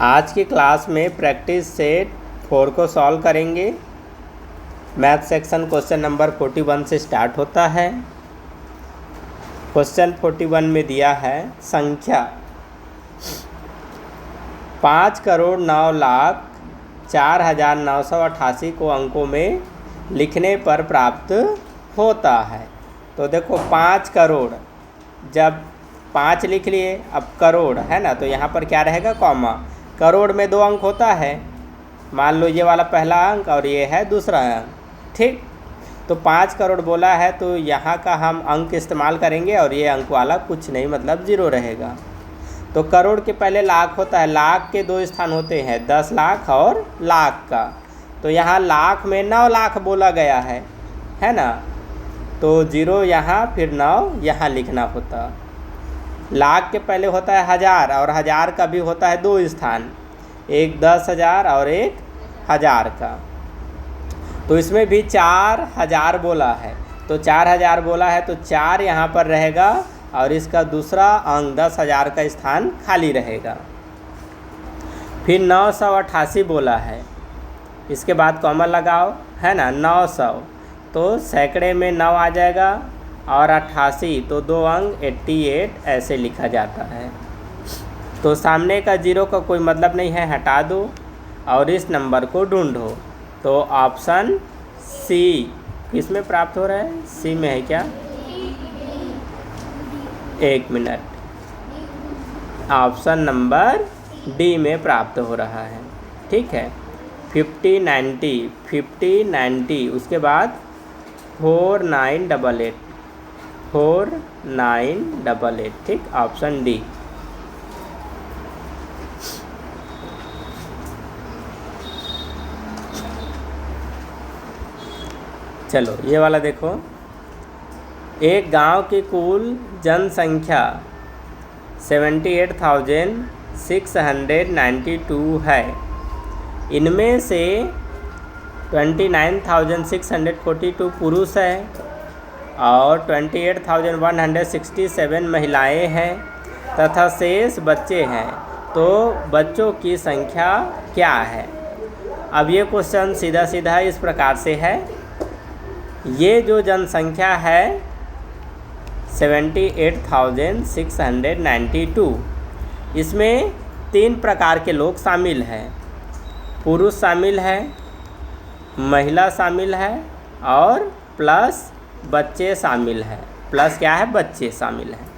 आज की क्लास में प्रैक्टिस सेट 4 को सॉल्व करेंगे। मैथ सेक्शन क्वेश्चन नंबर 41 से स्टार्ट होता है। क्वेश्चन 41 में दिया है संख्या 5,09,04,988 को अंकों में लिखने पर प्राप्त होता है। तो देखो 5 करोड़, जब 5 लिख लिए, अब करोड़ है ना, तो यहाँ पर क्या रहेगा कॉमा। करोड़ में 2 अंक होता है, मान लो ये वाला पहला अंक और ये है दूसरा अंक, ठीक। तो 5 करोड़ बोला है तो यहाँ का हम अंक इस्तेमाल करेंगे और ये अंक वाला कुछ नहीं, मतलब 0 रहेगा। तो करोड़ के पहले लाख होता है, लाख के 2 स्थान होते हैं, 10 लाख और लाख का। तो यहाँ लाख में 9 लाख बोला गया है ना, तो 0 यहाँ फिर 9 यहाँ लिखना होता। लाख के पहले होता है हज़ार, और हज़ार का भी होता है 2 स्थान, एक 10,000 और एक 1000 का। तो इसमें भी 4,000 बोला है, तो 4,000 बोला है तो 4 यहाँ पर रहेगा और इसका दूसरा अंक 10,000 का स्थान खाली रहेगा। फिर 988 बोला है, इसके बाद कॉमा लगाओ, है ना, 900, तो सैकड़े में 9 आ जाएगा और 88 तो 2 अंक 88 ऐसे लिखा जाता है। तो सामने का 0 का कोई मतलब नहीं है, हटा दो और इस नंबर को ढूंढो। तो ऑप्शन सी किस में प्राप्त हो रहा है, सी में है क्या, 1 मिनट, ऑप्शन नंबर डी में प्राप्त हो रहा है, ठीक है। 5090 उसके बाद 4988, ठीक, ऑप्शन डी। चलो ये वाला देखो, एक गांव की कुल जनसंख्या 78,692 है। इनमें से 29,642 पुरुष है और 28,167 महिलाएं हैं तथा शेष बच्चे हैं। तो बच्चों की संख्या क्या है। अब ये क्वेश्चन सीधा सीधा इस प्रकार से है, ये जो जनसंख्या है 78,692, इसमें 3 प्रकार के लोग शामिल हैं, पुरुष शामिल है, महिला शामिल है और प्लस बच्चे शामिल है। प्लस क्या है, बच्चे शामिल हैं।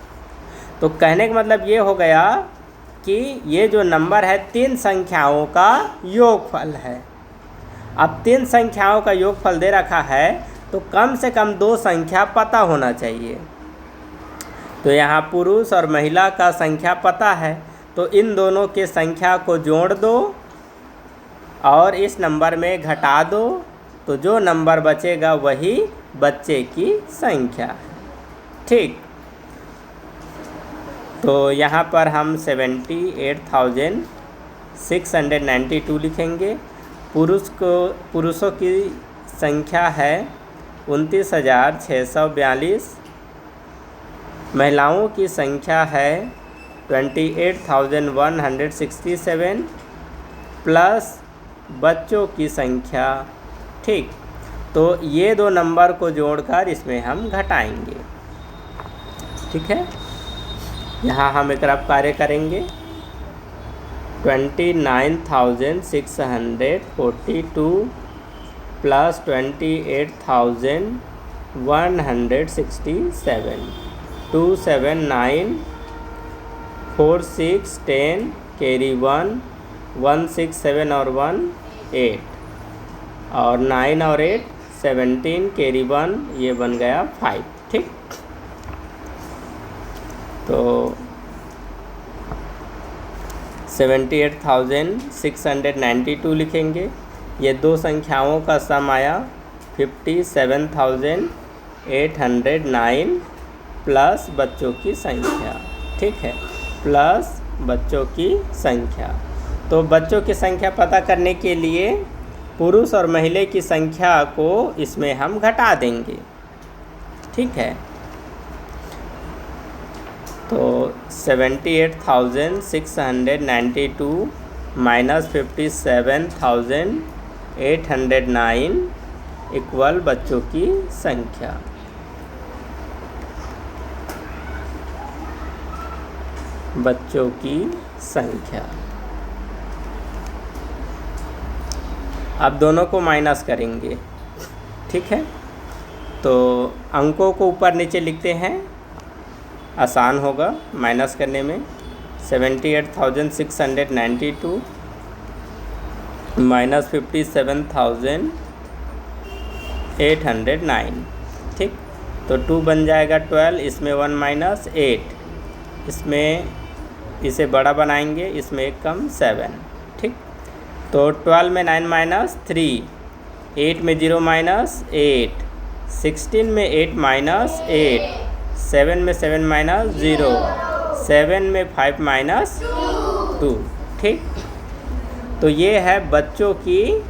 तो कहने का मतलब ये हो गया कि ये जो नंबर है 3 संख्याओं का योगफल है। अब 3 संख्याओं का योगफल दे रखा है तो कम से कम 2 संख्या पता होना चाहिए। तो यहाँ पुरुष और महिला का संख्या पता है, तो इन दोनों के संख्या को जोड़ दो और इस नंबर में घटा दो, तो जो नंबर बचेगा वही बच्चे की संख्या है, ठीक। तो यहाँ पर हम 78,692 लिखेंगे। पुरुषों की संख्या है 29,642, महिलाओं की संख्या है 28,167 प्लस बच्चों की संख्या, ठीक। तो ये 2 नंबर को जोड़कर इसमें हम घटाएंगे, ठीक है। यहाँ हम एक तरफ कार्य करेंगे, 29,642 प्लस 28,167, 2 7 9 4 6 10 कैरी 1 1 6 7 और 1 8 और 9 और 8 17 कैरी 1, ये बन गया 5, ठीक। तो 78,692 लिखेंगे, ये 2 संख्याओं का सम आया 57,809 प्लस बच्चों की संख्या, ठीक है, प्लस बच्चों की संख्या। तो बच्चों की संख्या पता करने के लिए पुरुष और महिला की संख्या को इसमें हम घटा देंगे, ठीक है। तो 78,692 -57,809 इक्वल बच्चों की संख्या। बच्चों की संख्या। अब दोनों को माइनस करेंगे, ठीक है। तो अंकों को ऊपर नीचे लिखते हैं, आसान होगा माइनस करने में। 78,692 माइनस 57,809, ठीक। तो 2 बन जाएगा 12, इसमें 1 माइनस 8, इसमें इसे बड़ा बनाएंगे, इसमें एक कम 7, ठीक। तो 12 में 9 माइनस 3, 8 में 0 माइनस 8, 16 में 8 माइनस 8, 7 में 7 माइनस 0, 7 में 5 माइनस 2, ठीक। तो ये है बच्चों की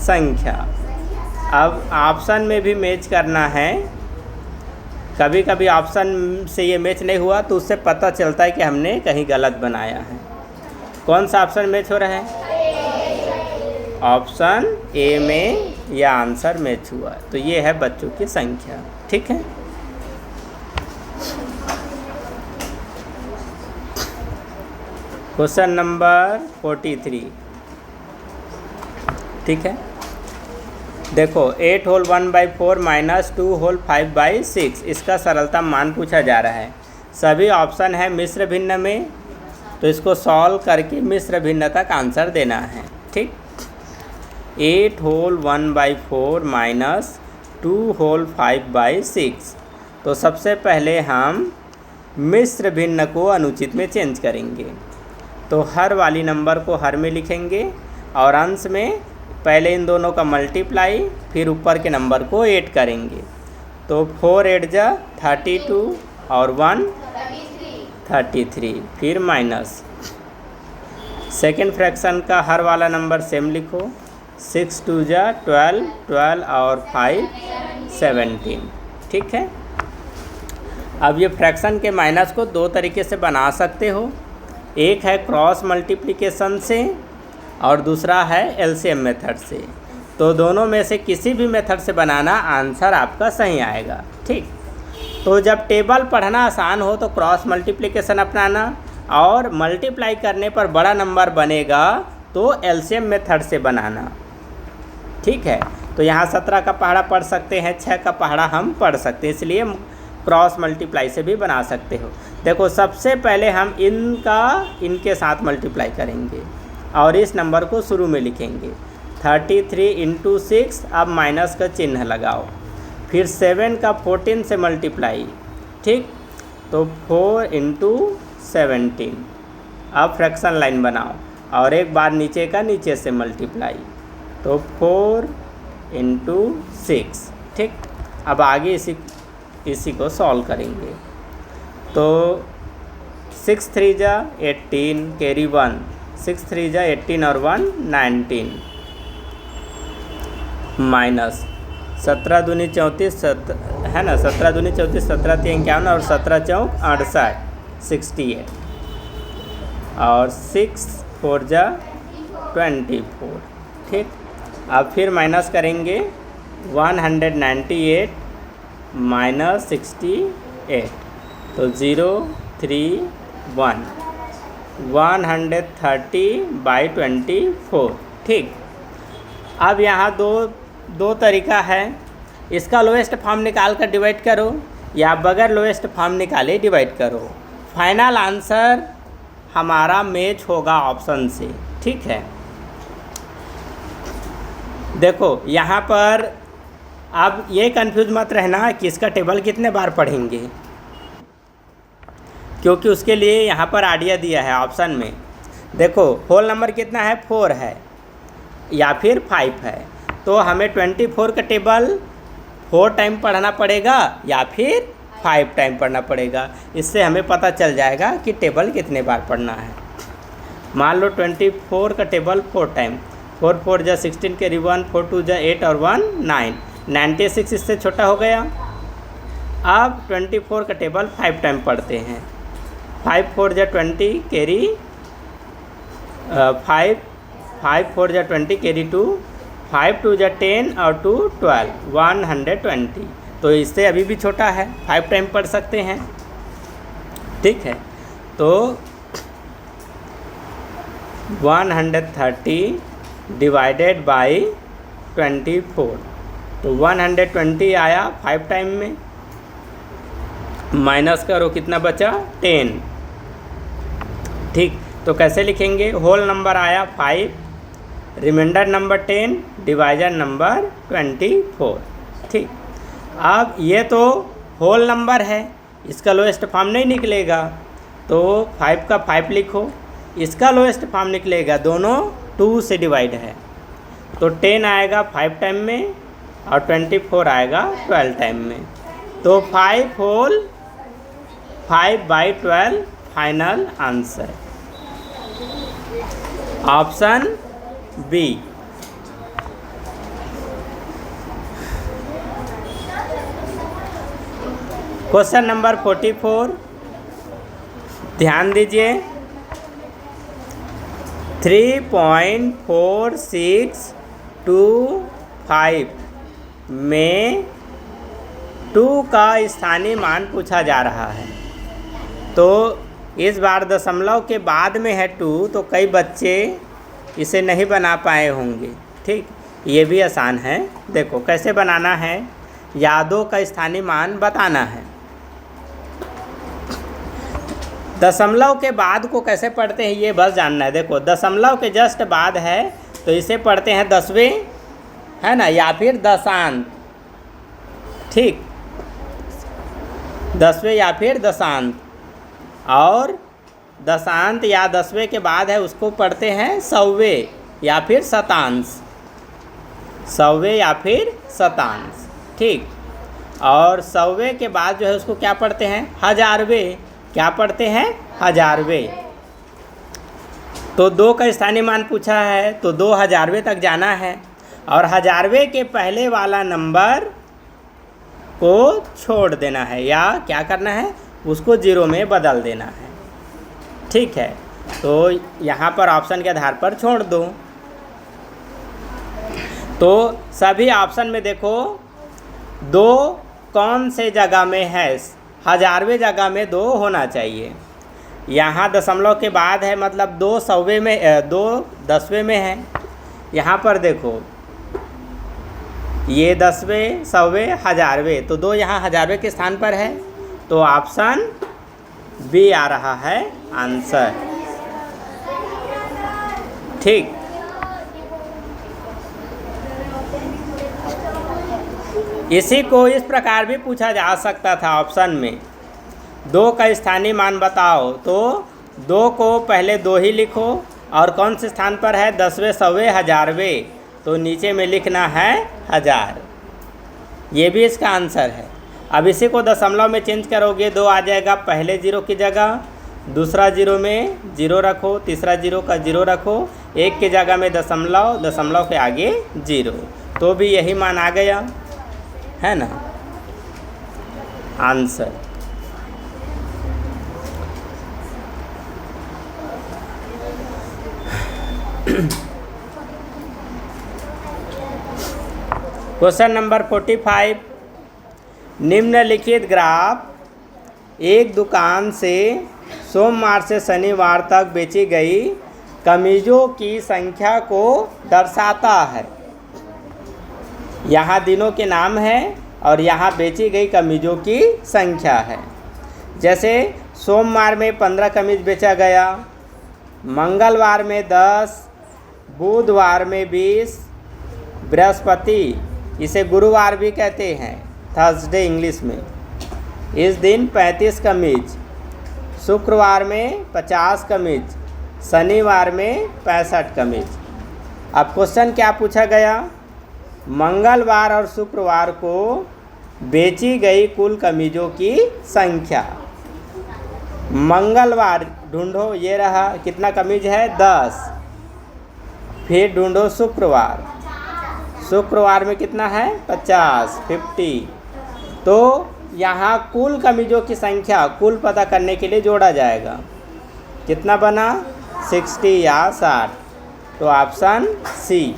संख्या। अब ऑप्शन में भी मैच करना है। कभी कभी ऑप्शन से ये मैच नहीं हुआ तो उससे पता चलता है कि हमने कहीं गलत बनाया है। कौन सा ऑप्शन मैच हो रहा है? ऑप्शन ए में यह आंसर मैच हुआ। तो ये है बच्चों की संख्या, ठीक है। क्वेश्चन नंबर 43, ठीक है। देखो 8 होल 1/4 माइनस 2 होल 5/6, इसका सरलता मान पूछा जा रहा है। सभी ऑप्शन है मिश्र भिन्न में, तो इसको सॉल्व करके मिश्र भिन्नता का आंसर देना है, ठीक। 8 होल 1/4 माइनस 2 होल 5/6, तो सबसे पहले हम मिश्र भिन्न को अनुचित में चेंज करेंगे। तो हर वाली नंबर को हर में लिखेंगे और अंश में पहले इन दोनों का मल्टीप्लाई, फिर ऊपर के नंबर को ऐड करेंगे। तो 4 8 जा 32 और 1 33, फिर माइनस। सेकेंड फ्रैक्शन का हर वाला नंबर सेम लिखो। 6 2 जा 12, 12 और 5 17, ठीक है। अब ये फ्रैक्शन के माइनस को दो तरीके से बना सकते हो। एक है क्रॉस मल्टीप्लिकेशन से और दूसरा है एलसीएम मेथड से। तो दोनों में से किसी भी मेथड से बनाना, आंसर आपका सही आएगा, ठीक। तो जब टेबल पढ़ना आसान हो तो क्रॉस मल्टीप्लिकेशन अपनाना, और मल्टीप्लाई करने पर बड़ा नंबर बनेगा तो एलसीएम मेथड से बनाना, ठीक है। तो यहाँ 17 का पहाड़ा पढ़ सकते हैं, 6 का पहाड़ा हम पढ़ सकते हैं, इसलिए क्रॉस मल्टीप्लाई से भी बना सकते हो। देखो सबसे पहले हम इनका इनके साथ मल्टीप्लाई करेंगे और इस नंबर को शुरू में लिखेंगे। 33 इंटू 6, अब माइनस का चिन्ह लगाओ। फिर 7 का 14 से मल्टीप्लाई, ठीक। तो 4 इंटू 17, अब फ्रैक्शन लाइन बनाओ और एक बार नीचे का नीचे से मल्टीप्लाई। तो 4 इंटू 6, ठीक। अब आगे इसी को सॉल्व करेंगे। तो 6 3 जा 18, कैरी 1, 6 3 जा 18 और 1 19, माइनस 17 दूनी 34 है ना, 17 दूनी 34, 17 3 51 और 17 चौक 68 68, और 6 4 जा 24, ठीक। अब फिर माइनस करेंगे 198 माइनस 68, तो 0 3 1, 130/24, ठीक। अब यहाँ दो तरीका है। इसका लोएस्ट फॉर्म निकाल कर डिवाइड करो या बगैर लोएस्ट फॉर्म निकाले डिवाइड करो। फाइनल आंसर हमारा मैच होगा ऑप्शन से, ठीक है। देखो यहाँ पर अब ये कंफ्यूज मत रहना कि इसका टेबल कितने बार पढ़ेंगे, क्योंकि उसके लिए यहाँ पर आइडिया दिया है ऑप्शन में। देखो होल नंबर कितना है, 4 है या फिर 5 है, तो हमें 24 का टेबल 4 टाइम पढ़ना पड़ेगा या फिर 5 टाइम पढ़ना पड़ेगा। इससे हमें पता चल जाएगा कि टेबल कितने बार पढ़ना है। मान लो 24 का टेबल 4 टाइम, 4 4 जा 16 कैरी 1, 4 2 जा 8 और 1 9, 96 इससे छोटा हो गया। अब 24 का टेबल 5 टाइम पढ़ते हैं। 5 4 जा 20 कैरी 5 5 4 जा 20 कैरी 2, 5 2 जा 10 और 2 12, 120। तो इससे अभी भी छोटा है, 5 टाइम पढ़ सकते हैं। ठीक है, तो 130 डिवाइडेड बाई 24, तो 120 आया 5 टाइम में, माइनस करो कितना बचा 10। ठीक, तो कैसे लिखेंगे? होल नंबर आया 5, रिमाइंडर नंबर 10, डिवाइजर नंबर 24। ठीक, अब ये तो होल नंबर है, इसका लोएस्ट फॉर्म नहीं निकलेगा, तो 5 का 5 लिखो, इसका लोएस्ट फॉर्म निकलेगा, दोनों 2 से डिवाइड है, तो 10 आएगा 5 टाइम में और 24 आएगा 12 टाइम में। तो 5 whole 5/12 final answer, option B. Question number 44, ध्यान दीजिए। 3.4625 में 2 का स्थानीय मान पूछा जा रहा है। तो इस बार दशमलव के बाद में है 2, तो कई बच्चे इसे नहीं बना पाए होंगे। ठीक, ये भी आसान है, देखो कैसे बनाना है। यादों का स्थानीय मान बताना है। दशमलव के बाद को कैसे पढ़ते हैं ये बस जानना है। देखो दशमलव के जस्ट बाद है तो इसे पढ़ते हैं दसवें, है ना, या फिर दशांत। ठीक, दसवें या फिर दशांत, और दशांत या दसवें के बाद है उसको पढ़ते हैं सौवें या फिर शतांश, सौवें या फिर शतांश। ठीक, और सौवें के बाद जो है उसको क्या पढ़ते हैं? हजारवें। क्या पढ़ते हैं? हजारवें। तो 2 का स्थानीय मान पूछा है तो 2 हजारवें तक जाना है, और हजारवें के पहले वाला नंबर को छोड़ देना है, या क्या करना है, उसको 0 में बदल देना है। ठीक है, तो यहाँ पर ऑप्शन के आधार पर छोड़ दो। तो सभी ऑप्शन में देखो 2 कौन से जगह में है? हजारवें जगह में 2 होना चाहिए। यहाँ दशमलव के बाद है, मतलब 2 सौवें में, 2 दसवें में है। यहाँ पर देखो ये दसवें, सौवें, हजारवें, तो 2 यहाँ हजारवें के स्थान पर है, तो ऑप्शन बी आ रहा है आंसर। ठीक, इसी को इस प्रकार भी पूछा जा सकता था ऑप्शन में, 2 का स्थानीय मान बताओ, तो 2 को पहले 2 ही लिखो, और कौन से स्थान पर है? दसवें, सौवें, हजारवें, तो नीचे में लिखना है 1000। ये भी इसका आंसर है। अब इसी को दशमलव में चेंज करोगे, 2 आ जाएगा पहले 0 की जगह, दूसरा 0 में 0 रखो, तीसरा 0 का 0 रखो, 1 की जगह में दशमलव, दशमलव के आगे 0, तो भी यही मान आ गया, है ना, आंसर। क्वेश्चन नंबर 45, निम्नलिखित ग्राफ एक दुकान से सोमवार से शनिवार तक बेची गई कमीज़ों की संख्या को दर्शाता है। यहाँ दिनों के नाम है और यहाँ बेची गई कमीज़ों की संख्या है। जैसे सोमवार में 15 कमीज़ बेचा गया, मंगलवार में 10, बुधवार में 20, बृहस्पति, इसे गुरुवार भी कहते हैं, थर्सडे इंग्लिश में, इस दिन 35 कमीज, शुक्रवार में 50 कमीज, शनिवार में 65 कमीज। अब क्वेश्चन क्या पूछा गया? मंगलवार और शुक्रवार को बेची गई कुल कमीज़ों की संख्या। मंगलवार ढूंढो, ये रहा, कितना कमीज है? 10। फिर ढूंढो शुक्रवार, शुक्रवार में कितना है? 50। तो यहाँ कुल कमीज़ों की संख्या कुल पता करने के लिए जोड़ा जाएगा। कितना बना? 60 या 60। तो ऑप्शन सी।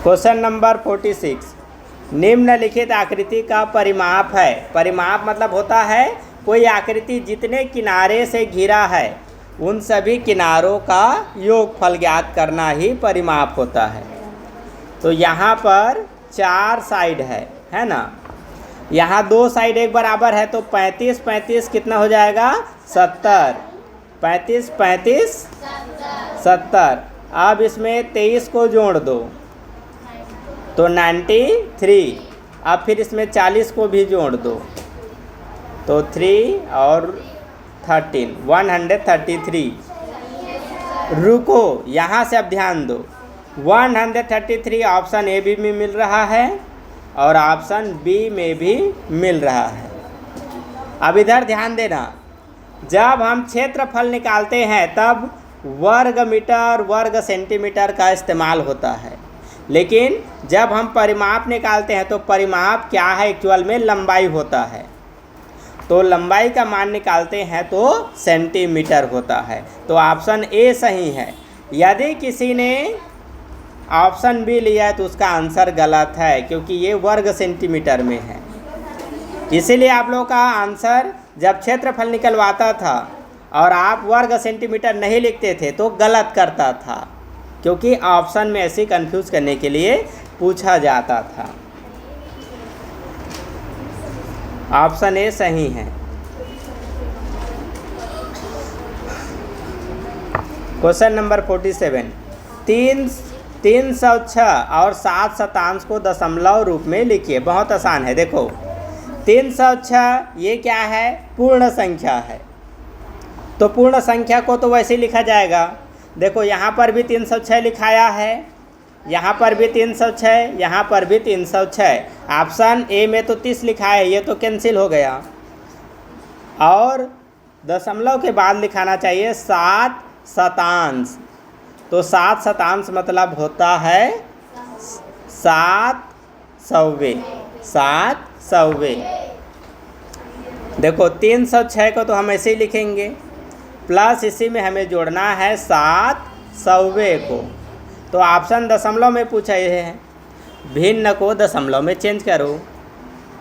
क्वेश्चन नंबर 46, निम्नलिखित आकृति का परिमाप है। परिमाप मतलब होता है कोई आकृति जितने किनारे से घिरा है उन सभी किनारों का योगफल ज्ञात करना ही परिमाप होता है। तो यहाँ पर 4 साइड है ना। यहाँ 2 साइड एक बराबर है तो 35 35 कितना हो जाएगा 70। 35 35 70। अब इसमें 23 को जोड़ दो तो 93। अब फिर इसमें 40 को भी जोड़ दो तो 3 और 13 133। रुको, यहाँ से अब ध्यान दो। 133 ऑप्शन ए बी में मिल रहा है और ऑप्शन बी में भी मिल रहा है। अब इधर ध्यान देना, जब हम क्षेत्रफल निकालते हैं तब वर्ग मीटर वर्ग सेंटीमीटर का इस्तेमाल होता है, लेकिन जब हम परिमाप निकालते हैं तो परिमाप क्या है, एक्चुअल में लंबाई होता है। तो लंबाई का मान निकालते हैं तो सेंटीमीटर होता है। तो ऑप्शन ए सही है। यदि किसी ने ऑप्शन बी लिया है तो उसका आंसर गलत है, क्योंकि ये वर्ग सेंटीमीटर में है। इसीलिए आप लोगों का आंसर जब क्षेत्रफल निकलवाता था और आप वर्ग सेंटीमीटर नहीं लिखते थे तो गलत करता था, क्योंकि ऑप्शन में ऐसे कंफ्यूज करने के लिए पूछा जाता था। ऑप्शन ए सही है। क्वेश्चन नंबर 47, 306 और 7 शतांश को दशमलव रूप में लिखिए। बहुत आसान है। देखो 306 ये क्या है, पूर्ण संख्या है, तो पूर्ण संख्या को तो वैसे ही लिखा जाएगा। देखो यहाँ पर भी 306 लिखाया है, यहाँ पर भी 306, यहाँ पर भी 306। ऑप्शन ए में तो 30 लिखा है, ये तो कैंसिल हो गया। और दशमलव के बाद लिखाना चाहिए 7 शतांश। तो 7 शतांश मतलब होता है 7 सौवे। 7 सौवे। देखो 306 को तो हम ऐसे ही लिखेंगे, प्लस इसी में हमें जोड़ना है 7 सौवे को। तो ऑप्शन दशमलव में पूछा ये है, भिन्न को दशमलव में चेंज करो।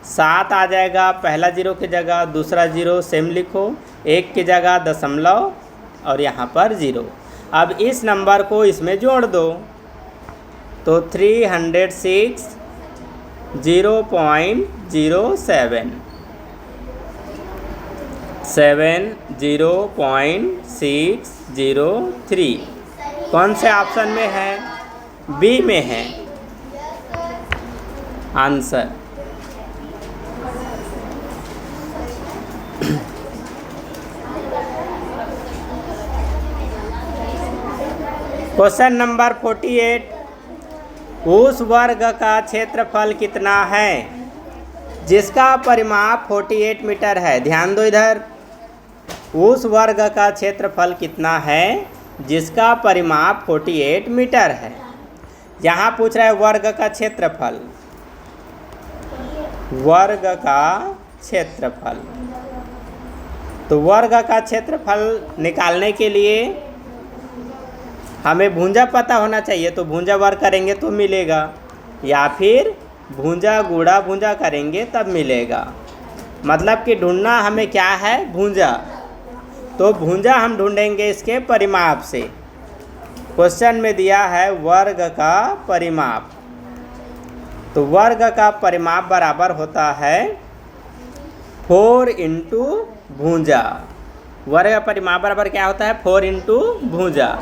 7 आ जाएगा, पहला 0 की जगह दूसरा 0 सेम लिखो, 1 की जगह दशमलव और यहाँ पर 0। अब इस नंबर को इसमें जोड़ दो तो 306 0.07 7 0.603 कौन से ऑप्शन में है, बी में है आंसर। क्वेश्चन नंबर 48, उस वर्ग का क्षेत्रफल कितना है जिसका परिमाप 48 मीटर है। ध्यान दो इधर, उस वर्ग का क्षेत्रफल कितना है जिसका परिमाप 48 मीटर है। यहाँ पूछ रहा है वर्ग का क्षेत्रफल, वर्ग का क्षेत्रफल। तो वर्ग का क्षेत्रफल निकालने के लिए हमें भुजा पता होना चाहिए, तो भुजा वर्ग करेंगे तो मिलेगा, या फिर भुजा गुणा भुजा करेंगे तब मिलेगा। मतलब कि ढूंढना हमें क्या है, भुजा। तो भुजा हम ढूंढेंगे इसके परिमाप से। क्वेश्चन में दिया है वर्ग का परिमाप, तो वर्ग का परिमाप बराबर होता है 4 इंटू भुजा। वर्ग का परिमाप बराबर क्या होता है, 4 इंटू भुजा।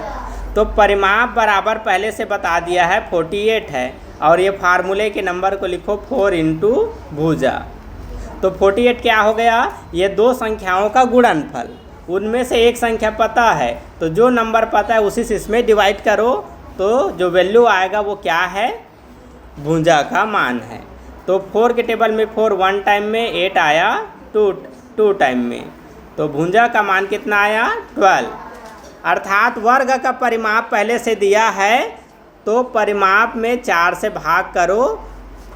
तो परिमाप बराबर पहले से बता दिया है 48 है, और ये फार्मूले के नंबर को लिखो 4 इंटू भुजा। तो 48 क्या हो गया, ये दो संख्याओं का गुणनफल। उनमें से एक संख्या पता है, तो जो नंबर पता है उसी से इसमें डिवाइड करो, तो जो वैल्यू आएगा वो क्या है, भुजा का मान है। तो 4 के टेबल में 4 1 टाइम में, 8 आया 2 टाइम में, तो भुजा का मान कितना आया 12। अर्थात वर्ग का परिमाप पहले से दिया है, तो परिमाप में 4 से भाग करो,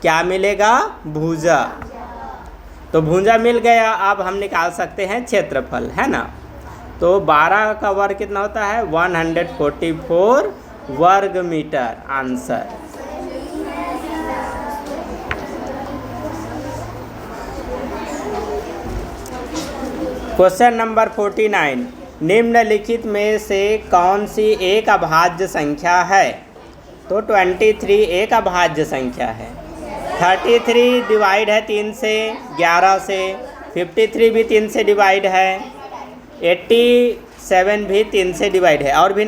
क्या मिलेगा, भुजा। तो भुजा मिल गया। अब हम निकाल सकते हैं क्षेत्रफल, है ना। तो 12 का वर्ग कितना होता है? 144 वर्ग मीटर आंसर। क्वेश्चन नंबर 49, निम्नलिखित में से कौन सी एक अभाज्य संख्या है? तो 23 एक अभाज्य संख्या है। 33 डिवाइड है 3 से, 11 से। 53 भी 3 से डिवाइड है। 87 भी 3 से डिवाइड है। और भी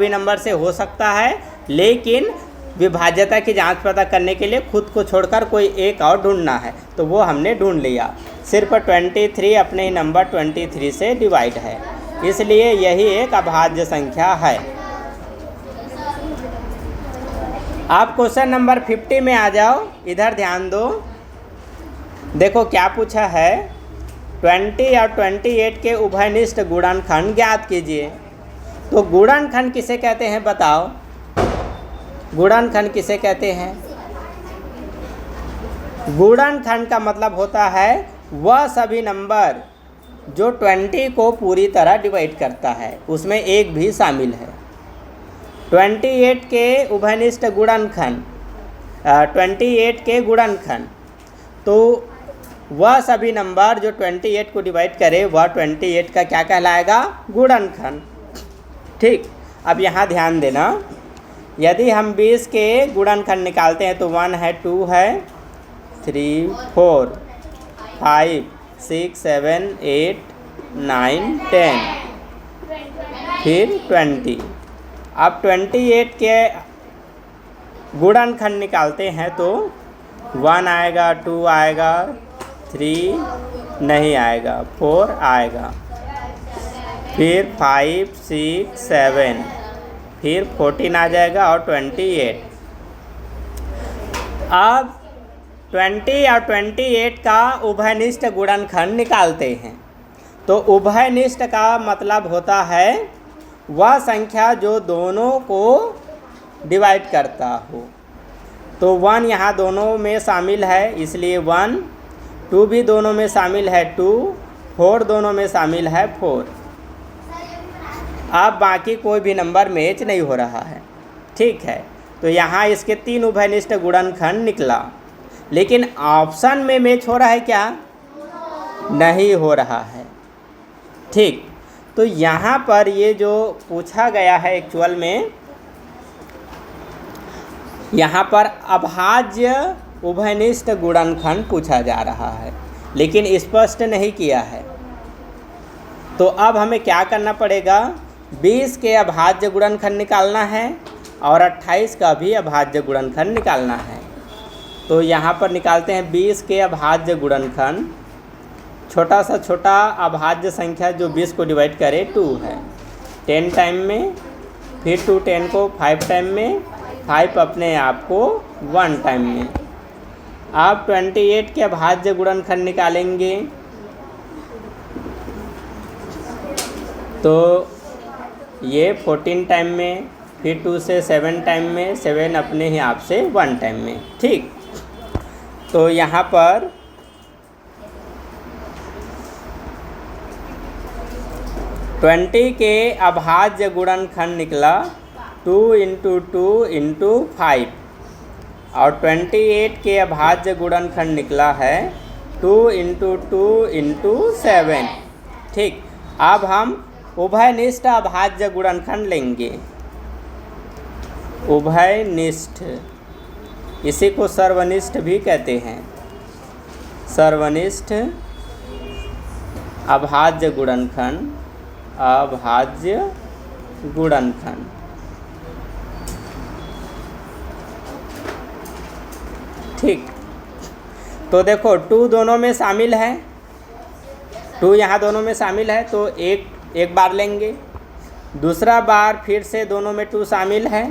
नंबर से हो सकता है, लेकिन विभाज्यता की जांच पता करने के लिए खुद को छोड़कर कोई एक और ढूंढना है, तो वो हमने ढूंढ लिया। सिर्फ 23 अपने ही नंबर 23 से डिवाइड है, इसलिए यही एक अभाज्य संख्या है। आप क्वेश्चन नंबर 50 में आ जाओ, इधर ध्यान दो। देखो क्या पूछा है, 20 और 28 के उभयनिष्ठ गुणनखंड ज्ञात कीजिए। तो गुणनखंड किसे कहते हैं बताओ? गुणनखंड किसे कहते हैं? गुणनखंड का मतलब होता है वह सभी नंबर जो 20 को पूरी तरह डिवाइड करता है, उसमें एक भी शामिल है। 28 के उभयनिष्ठ गुणनखंड, 28 के गुणनखंड, तो वह सभी नंबर जो 28 को डिवाइड करे वह 28 का क्या कहलाएगा? गुणनखंड। ठीक, अब यहाँ ध्यान देना, यदि हम 20 के गुणनखंड निकालते हैं तो 1 है, 2 है, 3, 4, 5, 6, 7, 8, 9, 10, फिर 20। अब 28 के गुणनखंड निकालते हैं तो 1 आएगा, 2 आएगा, 3 नहीं आएगा, 4 आएगा, फिर 5, 6, 7, फिर 14 आ जाएगा और 28। अब 20 और 28 का उभयनिष्ठ गुणनखंड निकालते हैं। तो उभयनिष्ठ का मतलब होता है वह संख्या जो दोनों को डिवाइड करता हो। तो 1 यहाँ दोनों में शामिल है, इसलिए 1, 2 भी दोनों में शामिल है, 2, 4 दोनों में शामिल है, 4। अब बाकी कोई भी नंबर मैच नहीं हो रहा है, ठीक है। तो यहाँ इसके 3 उभयनिष्ठ गुणनखंड निकला, लेकिन ऑप्शन में मैच हो रहा है क्या? नहीं हो रहा है, ठीक। तो यहाँ पर ये जो पूछा गया है एक्चुअल में, यहाँ पर अभाज्य उभयनिष्ठ गुणनखंड पूछा जा रहा है, लेकिन स्पष्ट नहीं किया है। तो अब हमें क्या करना पड़ेगा? 20 के अभाज्य गुणनखंड निकालना है और 28 का भी अभाज्य गुणनखंड निकालना है। तो यहाँ पर निकालते हैं 20 के अभाज्य गुणनखंड। छोटा सा छोटा अभाज्य संख्या जो 20 को डिवाइड करे 2 है, 10 टाइम में, फिर 2 10 को 5 टाइम में, 5 अपने आप को 1 टाइम में। आप 28 के अभाज्य गुणनखंड निकालेंगे तो ये 14 टाइम में, फिर 2 से 7 टाइम में, 7 अपने ही आप से 1 टाइम में, ठीक। तो यहाँ पर ट्वेंटी के अभाज्य गुणनखंड निकला 2 × 2 × 5 और 28 के अभाज्य गुणनखंड निकला है 2 × 2 × 7, ठीक। अब हम उभयनिष्ठ अभाज्य गुणनखंड लेंगे। उभयनिष्ठ, इसी को सर्वनिष्ठ भी कहते हैं। सर्वनिष्ठ अभाज्य गुणनखंड, अभाज्य गुणनखंड, ठीक। तो देखो 2 दोनों में शामिल है, 2 यहाँ दोनों में शामिल है, तो एक बार लेंगे। दूसरा बार फिर से दोनों में 2 शामिल है,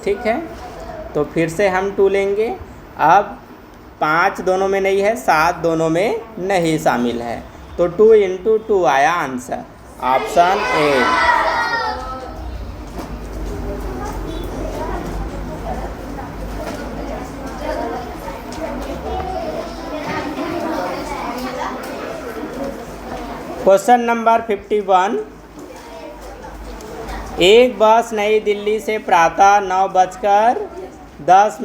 ठीक है, तो फिर से हम 2 लेंगे। अब 5 दोनों में नहीं है, 7 दोनों में नहीं शामिल है, तो 2 × 2 आया answer, option A. Question number 51। एक बस नई दिल्ली से प्रातः 9:10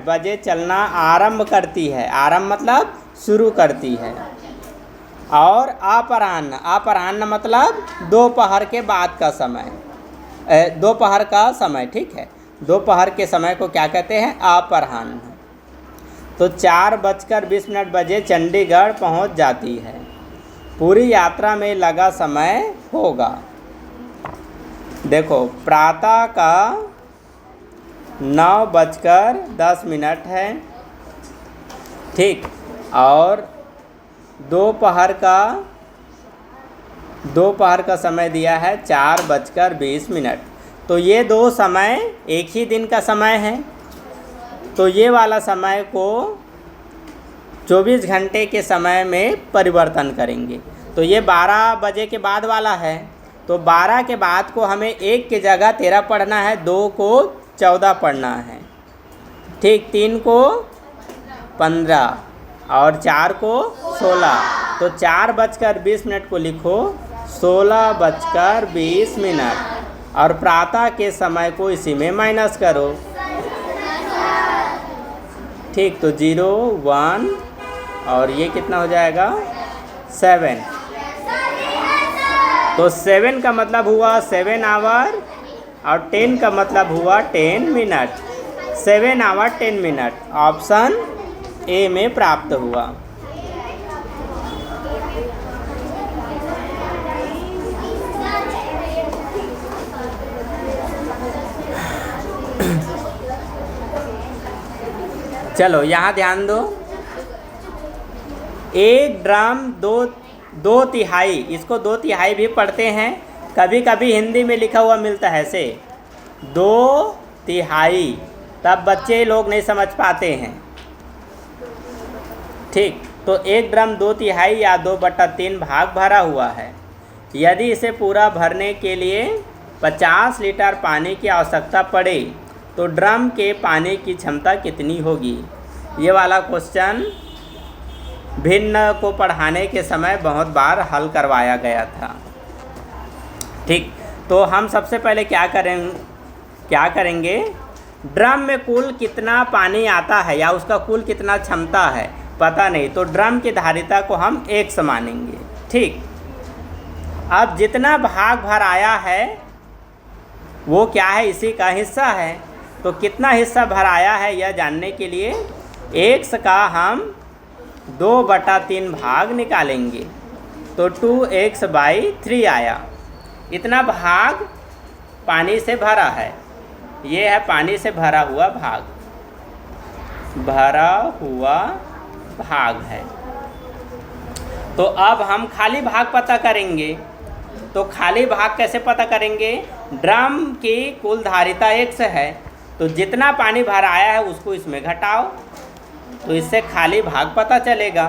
बजे चलना आरंभ करती है। आरंभ मतलब शुरू करती है। और अपराह्न मतलब दोपहर के बाद का समय, दोपहर का समय, ठीक है। दोपहर के समय को क्या कहते हैं? अपराह्न। तो 4:20 बजे चंडीगढ़ पहुंच जाती है। पूरी यात्रा में लगा समय होगा। देखो, प्रातः का 9:10 है, ठीक। और दोपहर का समय दिया है 4:20। तो ये दो समय एक ही दिन का समय है। तो ये वाला समय को 24 घंटे के समय में परिवर्तन करेंगे। तो ये 12 बजे के बाद वाला है। तो 12 के बाद को हमें 1 की जगह 13 पढ़ना है, 2 को 14 पढ़ना है, ठीक। 3 को 15 और 4 को 16। तो 4:20 को लिखो 16:20 और प्रातः के समय को इसी में माइनस करो, ठीक। तो 0, 1 और ये कितना हो जाएगा? 7। तो 7 का मतलब हुआ 7 आवर और 10 का मतलब हुआ 10 minute. 7 hour 10 minute option A में प्राप्त हुआ। चलो यहाँ ध्यान दो। एक ड्रम दो तिहाई, इसको 2 तिहाई भी पढ़ते हैं। कभी कभी हिंदी में लिखा हुआ मिलता है ऐसे 2 तिहाई, तब बच्चे लोग नहीं समझ पाते हैं, ठीक। तो एक ड्रम 2 तिहाई या 2/3 भाग भरा हुआ है। यदि इसे पूरा भरने के लिए 50 लीटर पानी की आवश्यकता पड़े तो ड्रम के पानी की क्षमता कितनी होगी? ये वाला क्वेश्चन भिन्न को पढ़ाने के समय बहुत बार हल करवाया गया था, ठीक। तो हम सबसे पहले क्या करेंगे? ड्रम में कुल कितना पानी आता है या उसका कुल कितना क्षमता है पता नहीं, तो ड्रम की धारिता को हम 1 मानेंगे, ठीक। अब जितना भाग भर आया है वो क्या है? इसी का हिस्सा है। तो कितना हिस्सा भर आया है यह जानने के लिए 1 का हम 2/3 भाग निकालेंगे। तो 2x/3 आया। इतना भाग पानी से भरा है। ये है पानी से भरा हुआ भाग, है। तो अब हम खाली भाग पता करेंगे। तो खाली भाग कैसे पता करेंगे? ड्रम की कुल धारिता 1 है, तो जितना पानी भर आया है उसको इसमें घटाओ, तो इससे खाली भाग पता चलेगा।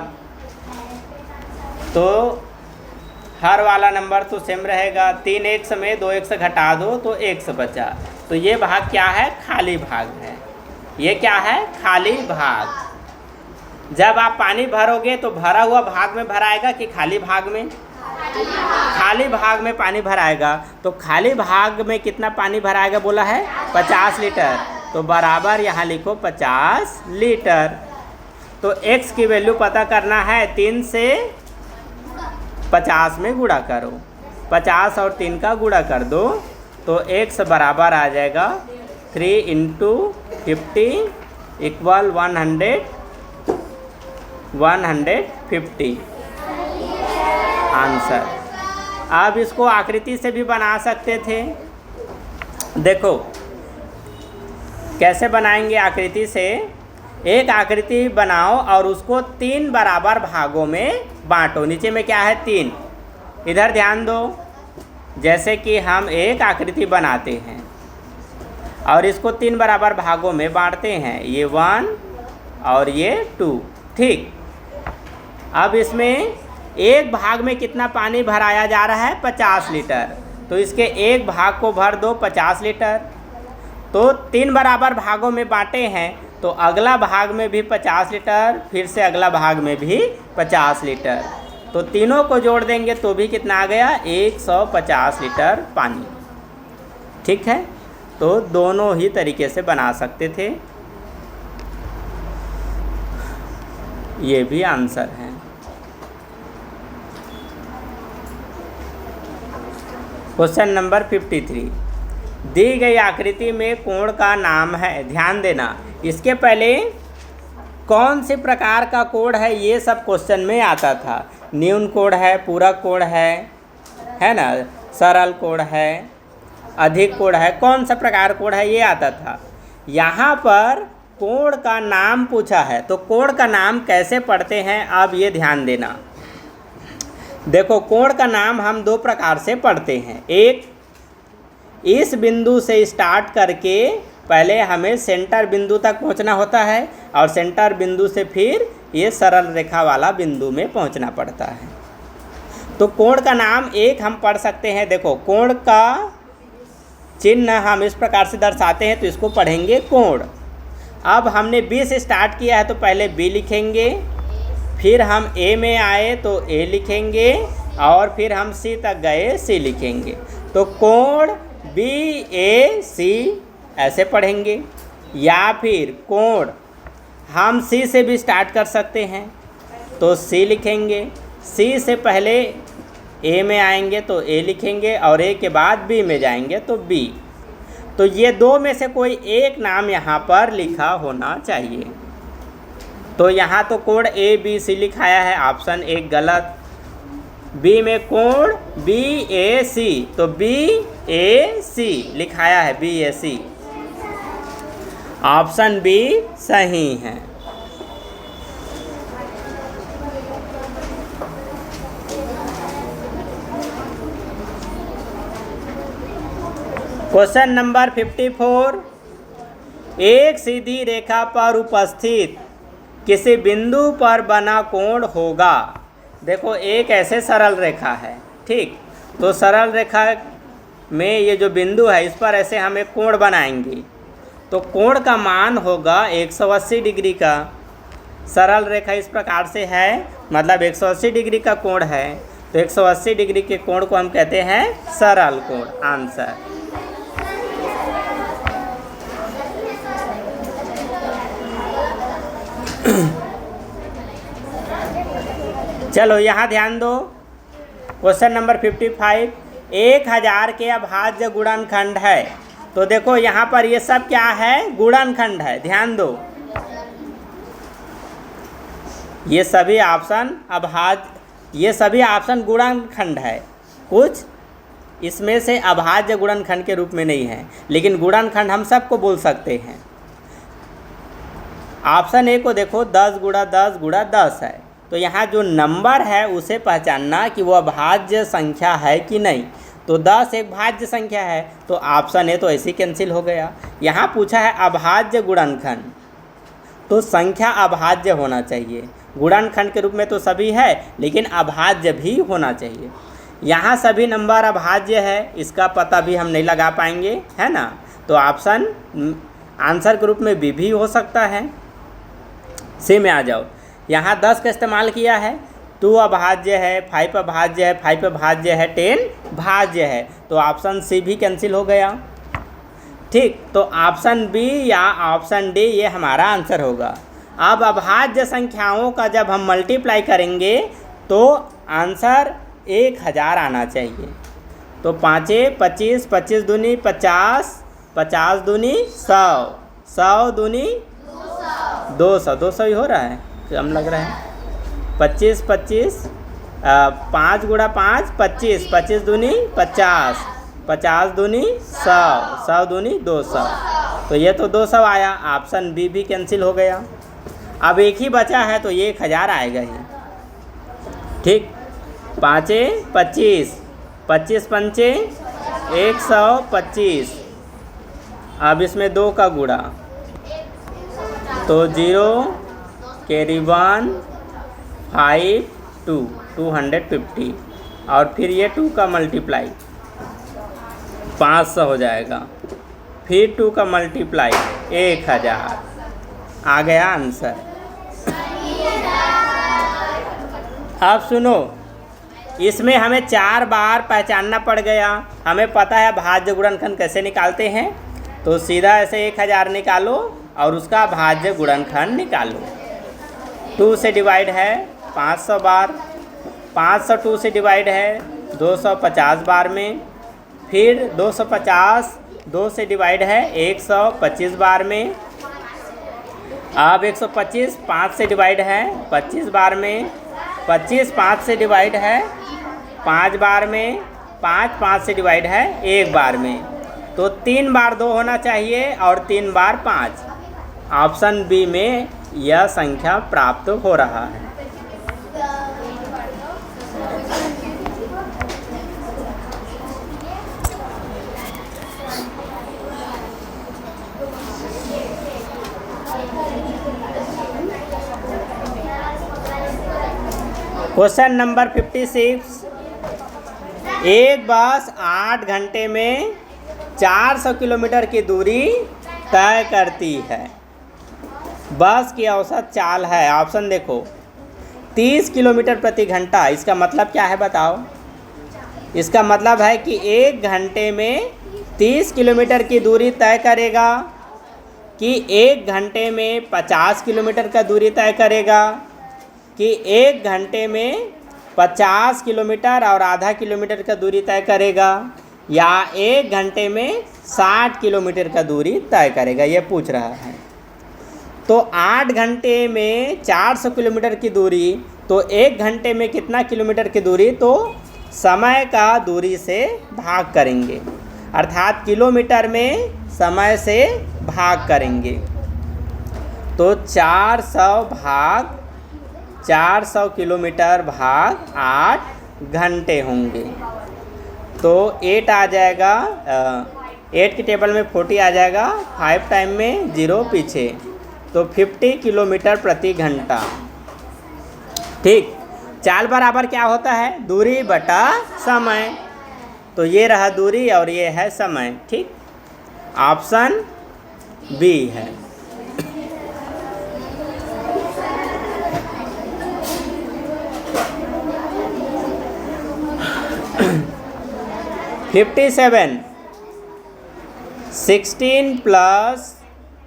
तो हर वाला नंबर तो सेम रहेगा। 3x में 2x घटा दो तो x बचा। तो ये भाग क्या है? खाली भाग है। ये क्या है? खाली भाग। जब आप पानी भरोगे तो भरा हुआ भाग में भराएगा कि खाली भाग में? खाली भाग में पानी भराएगा। तो खाली भाग में कितना पानी भराएगा बोला है? 50 लीटर। तो बराबर यहाँ लिखो 50 लीटर। तो x की वैल्यू पता करना है, 3 से 50 में गुणा करो, 50 और 3 का गुणा कर दो, तो x बराबर आ जाएगा 3 × 50 = 150 आंसर। अब इसको आकृति से भी बना सकते थे। देखो कैसे बनाएंगे आकृति से। एक आकृति बनाओ और उसको 3 बराबर भागों में बांटो। नीचे में क्या है? 3। इधर ध्यान दो। जैसे कि हम एक आकृति बनाते हैं और इसको 3 बराबर भागों में बांटते हैं, ये 1 और ये 2, ठीक। अब इसमें एक भाग में कितना पानी भराया जा रहा है? 50 लीटर। तो इसके एक भाग को भर दो 50 लीटर। तो 3 बराबर भागों में बांटे हैं, तो अगला भाग में भी 50 लीटर, फिर से अगला भाग में भी 50 लीटर। तो तीनों को जोड़ देंगे तो भी कितना आ गया, 150 लीटर पानी। ठीक है, तो दोनों ही तरीके से बना सकते थे। ये भी आंसर है। क्वेश्चन नंबर 53, दी गई आकृति में कोण का नाम है। ध्यान देना, इसके पहले कौन से प्रकार का कोण है ये सब क्वेश्चन में आता था। न्यून कोण है, पूरक कोण है ना, सरल कोण है, अधिक कोण है, कौन सा प्रकार कोण है ये आता था। यहाँ पर कोण का नाम पूछा है, तो कोण का नाम कैसे पढ़ते हैं अब ये ध्यान देना। देखो, कोण का नाम हम दो प्रकार से पढ़ते हैं। एक, इस बिंदु से स्टार्ट करके पहले हमें सेंटर बिंदु तक पहुंचना होता है और सेंटर बिंदु से फिर ये सरल रेखा वाला बिंदु में पहुंचना पड़ता है। तो कोण का नाम एक हम पढ़ सकते हैं। देखो, कोण का चिन्ह हम इस प्रकार से दर्शाते हैं, तो इसको पढ़ेंगे कोण। अब हमने बी से स्टार्ट किया है तो पहले बी लिखेंगे, फिर हम ए में आए तो ए लिखेंगे और फिर हम सी तक गए सी लिखेंगे। तो कोण बी ए सी ऐसे पढ़ेंगे। या फिर कोण हम सी से भी स्टार्ट कर सकते हैं, तो सी लिखेंगे, सी से पहले ए में आएंगे तो ए लिखेंगे और ए के बाद बी में जाएंगे तो बी। तो ये दो में से कोई एक नाम यहाँ पर लिखा होना चाहिए। तो यहाँ तो कोण ए बी सी लिखाया है, ऑप्शन एक गलत। बी में कोण बी ए सी, तो बी ए सी लिखाया है, बी ए सी, ऑप्शन बी सही है। क्वेश्चन नंबर 54, एक सीधी रेखा पर उपस्थित किसी बिंदु पर बना कोण होगा। देखो, एक ऐसे सरल रेखा है, ठीक, तो सरल रेखा में ये जो बिंदु है इस पर ऐसे हम एक कोण बनाएंगे, तो कोण का मान होगा 180 डिग्री का। सरल रेखा इस प्रकार से है, मतलब 180 डिग्री का कोण है, तो 180 डिग्री के कोण को हम कहते हैं सरल कोण। आंसर। चलो यहाँ ध्यान दो, क्वेश्चन नंबर 55, 1000 के अभाज्य गुणनखंड है। तो देखो यहाँ पर ये सब क्या है, गुणनखंड है। ध्यान दो, ये सभी ऑप्शन ये सभी ऑप्शन गुणनखंड है। कुछ इसमें से अभाज्य गुणनखंड के रूप में नहीं है, लेकिन गुणनखंड हम सबको बोल सकते हैं। ऑप्शन ए को देखो, 10 गुणा 10 गुणा 10 है, तो यहाँ जो नंबर है उसे पहचानना कि वो अभाज्य संख्या है कि नहीं। तो 10 एक भाज्य संख्या है, तो ऑप्शन ए तो ऐसे ही कैंसिल हो गया। यहाँ पूछा है अभाज्य गुणनखंड, तो संख्या अभाज्य होना चाहिए। गुणनखंड के रूप में तो सभी है, लेकिन अभाज्य भी होना चाहिए। यहाँ सभी नंबर अभाज्य है, इसका पता भी हम नहीं लगा पाएंगे, है ना। तो ऑप्शन आंसर के रूप में बी भी हो सकता है। सी में आ जाओ, यहाँ 10 का इस्तेमाल किया है, 2 अभाज्य है, 5 अभाज्य है, 5 भाज्य है, 10 भाज्य है, तो ऑप्शन सी भी कैंसिल हो गया। ठीक, तो ऑप्शन बी या ऑप्शन डी ये हमारा आंसर होगा। अब अभाज्य संख्याओं का जब हम मल्टीप्लाई करेंगे तो आंसर 1000 आना चाहिए। तो 5 25, 25 दूनी 50, 50 दूनी 100, 100 दूनी 200, 200 ही हो रहा है, कम लग रहा है। 25 25, 5 गुणा 5 25, 25 दूनी 50, 50 दूनी 100, 100 दूनी 200, तो ये तो 200 आया। ऑप्शन बी भी कैंसिल हो गया। अब एक ही बचा है, तो ये 1000 आएगा ही। ठीक, 5 25, 25 पंचे 125, अब इसमें 2 का गुणा, तो 0 कैरी 1 5 2 250, और फिर ये 2 का मल्टीप्लाई 500 हो जाएगा, फिर 2 का मल्टीप्लाई 1000, आ गया आंसर। अब सुनो, इसमें हमें 4 बार पहचानना पड़ गया। हमें पता है भाज्य गुणनखंड कैसे निकालते हैं, तो सीधा ऐसे 1000 निकालो और उसका भाज्य गुणनखंड निकालो। 2 से डिवाइड है 500 बार, 500 2 से डिवाइड है 250 बार में, फिर 250 2 से डिवाइड है 125 बार में। अब 125 5 से डिवाइड है 25 बार में, 25 5 से डिवाइड है 5 बार में, 5 5 से डिवाइड है 1 बार में। तो 3 बार 2 होना चाहिए और 3 बार 5। ऑप्शन बी में यह संख्या प्राप्त हो रहा है। Question number 56। एक बस 8 घंटे में 400 किलोमीटर की दूरी तय करती है। बस की औसत चाल है, ऑप्शन देखो 30 किलोमीटर प्रति घंटा। इसका मतलब क्या है बताओ? इसका मतलब है कि 1 घंटे में 30 किलोमीटर की दूरी तय करेगा, कि 1 घंटे में 50 किलोमीटर का दूरी तय करेगा, कि 1 घंटे में 50 किलोमीटर और आधा किलोमीटर का दूरी तय करेगा, या 1 घंटे में 60 किलोमीटर का दूरी तय करेगा, ये पूछ रहा है। तो 8 घंटे में 400 किलोमीटर की दूरी, तो 1 घंटे में कितना किलोमीटर की दूरी? तो समय का दूरी से भाग करेंगे, अर्थात किलोमीटर में समय से भाग करेंगे। तो 400 किलोमीटर भाग 8 घंटे होंगे। तो 8 आ जाएगा, 8 की टेबल में 40 आ जाएगा, 5 टाइम में 0 पीछे, तो 50 किलोमीटर प्रति घंटा। ठीक, चाल बराबर क्या होता है? दूरी बटा समय। तो ये रहा दूरी और ये है समय। ठीक, ऑप्शन बी है। 57। 16 plus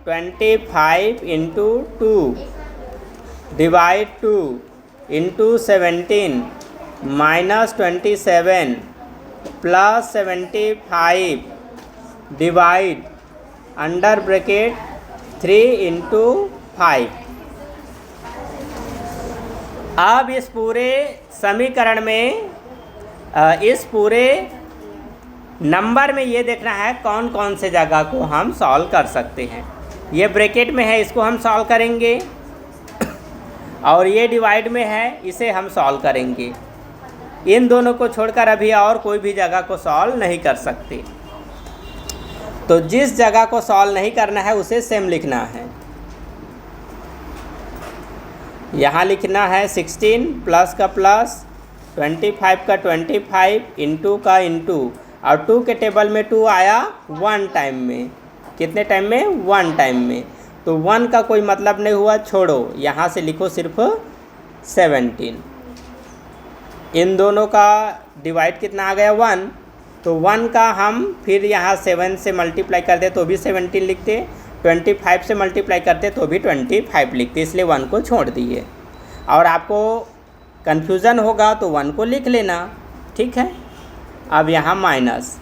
25 into 2 divide 2 into 17 minus 27 plus 75 divide under bracket 3 into 5। अब इस पूरे समीकरण में इस पूरे नंबर में ये देखना है कौन कौन से जगह को हम सॉल्व कर सकते हैं। ये ब्रैकेट में है, इसको हम सॉल्व करेंगे, और ये डिवाइड में है, इसे हम सॉल्व करेंगे। इन दोनों को छोड़कर अभी और कोई भी जगह को सॉल्व नहीं कर सकते। तो जिस जगह को सॉल्व नहीं करना है उसे सेम लिखना है। यहाँ लिखना है 16 प्लस का प्लस, 25 का 25, इंटू का इंटू, और 2 के टेबल में 2 आया 1 टाइम में। कितने टाइम में? 1 टाइम में। तो 1 का कोई मतलब नहीं हुआ, छोड़ो, यहाँ से लिखो सिर्फ 17। इन दोनों का डिवाइड कितना आ गया? 1। तो 1 का हम फिर यहाँ 7 से मल्टीप्लाई करते तो भी 17 लिखते, 25 से मल्टीप्लाई करते तो भी 25 लिखते, इसलिए 1 को छोड़ दिए। और आपको कन्फ्यूज़न होगा तो 1 को लिख लेना। ठीक है, अब यहाँ माइनस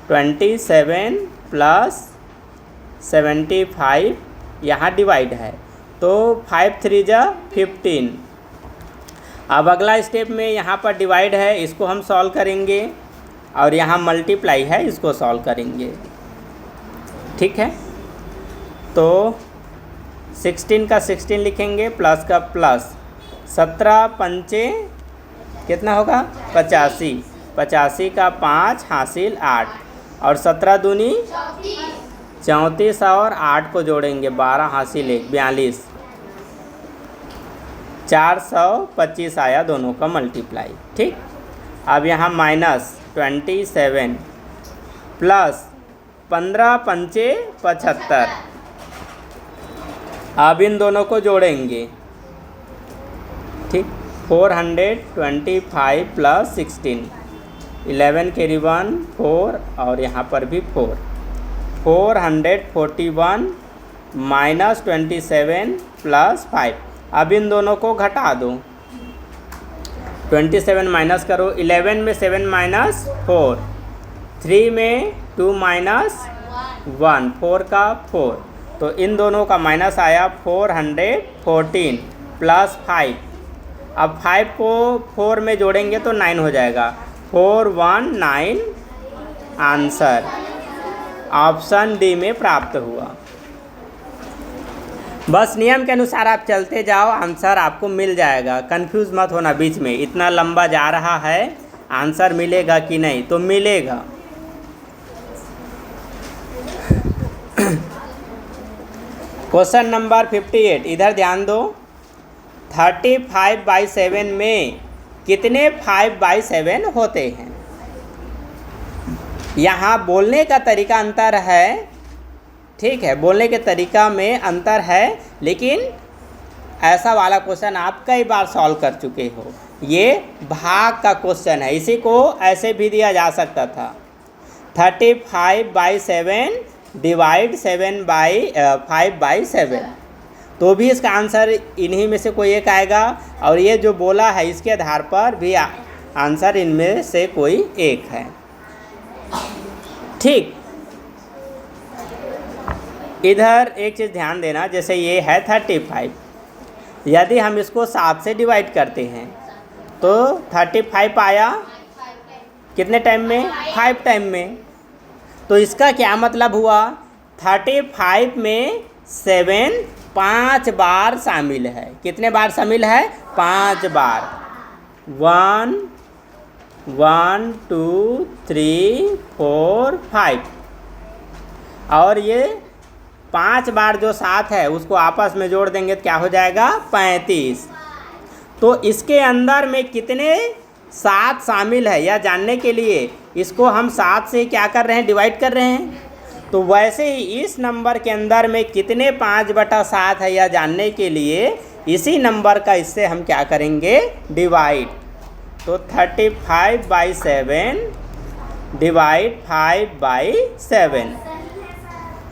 27 प्लस 75, यहाँ डिवाइड है, तो 5 3 जा 15। अब अगला स्टेप में यहाँ पर डिवाइड है, इसको हम सॉल्व करेंगे, और यहाँ मल्टीप्लाई है, इसको सॉल्व करेंगे। ठीक है, तो 16 का 16 लिखेंगे, प्लस का प्लस, 17 पंचे कितना होगा? 85, 85 का 5 हासिल 8, और 17 दूनी 34, और 8 को जोड़ेंगे 12 हासिल 1, 42, 425 आया दोनों का मल्टीप्लाई। ठीक, अब यहाँ माइनस 27 प्लस 15 पंचे 75, अब इन दोनों को जोड़ेंगे। ठीक, 425 प्लस 16, 11 कैरी 1 4 और यहाँ पर भी 4, 441 माइनस 27 प्लस 5। अब इन दोनों को घटा दो, 27 माइनस करो, 11 में 7 माइनस 4, 3 में 2 माइनस 1, 4 का 4, तो इन दोनों का माइनस आया 414 प्लस 5। अब 5 को 4 में जोड़ेंगे तो 9 हो जाएगा, 419 आंसर ऑप्शन डी में प्राप्त हुआ। बस नियम के अनुसार आप चलते जाओ, आंसर आपको मिल जाएगा। कंफ्यूज मत होना बीच में, इतना लंबा जा रहा है, आंसर मिलेगा कि नहीं, तो मिलेगा। क्वेश्चन नंबर 58, इधर ध्यान दो। 35/7 में कितने 5/7 होते हैं? यहाँ बोलने का तरीका अंतर है, ठीक है, बोलने के तरीका में अंतर है, लेकिन ऐसा वाला क्वेश्चन आप कई बार सॉल्व कर चुके हो। ये भाग का क्वेश्चन है, इसी को ऐसे भी दिया जा सकता था, 35/7 डिवाइड 5/7, तो भी इसका आंसर इन्हीं में से कोई एक आएगा। और ये जो बोला है इसके आधार पर भी आंसर इनमें से कोई एक है, ठीक। इधर एक चीज़ ध्यान देना, जैसे ये है 35, यदि हम इसको 7 से डिवाइड करते हैं तो 35 आया कितने टाइम में? 5 टाइम में। तो इसका क्या मतलब हुआ? 35 में 7 5 बार शामिल है। कितने बार शामिल है? 5 बार। 1 1 2 3 4 5, और ये 5 बार जो 7 है उसको आपस में जोड़ देंगे तो क्या हो जाएगा? 35। तो इसके अंदर में कितने 7 शामिल है यह जानने के लिए इसको हम 7 से क्या कर रहे हैं? डिवाइड कर रहे हैं। तो वैसे ही इस नंबर के अंदर में कितने 5/7 है यह जानने के लिए इसी नंबर का इससे हम क्या करेंगे? डिवाइड। तो 35/7 डिवाइड 5/7,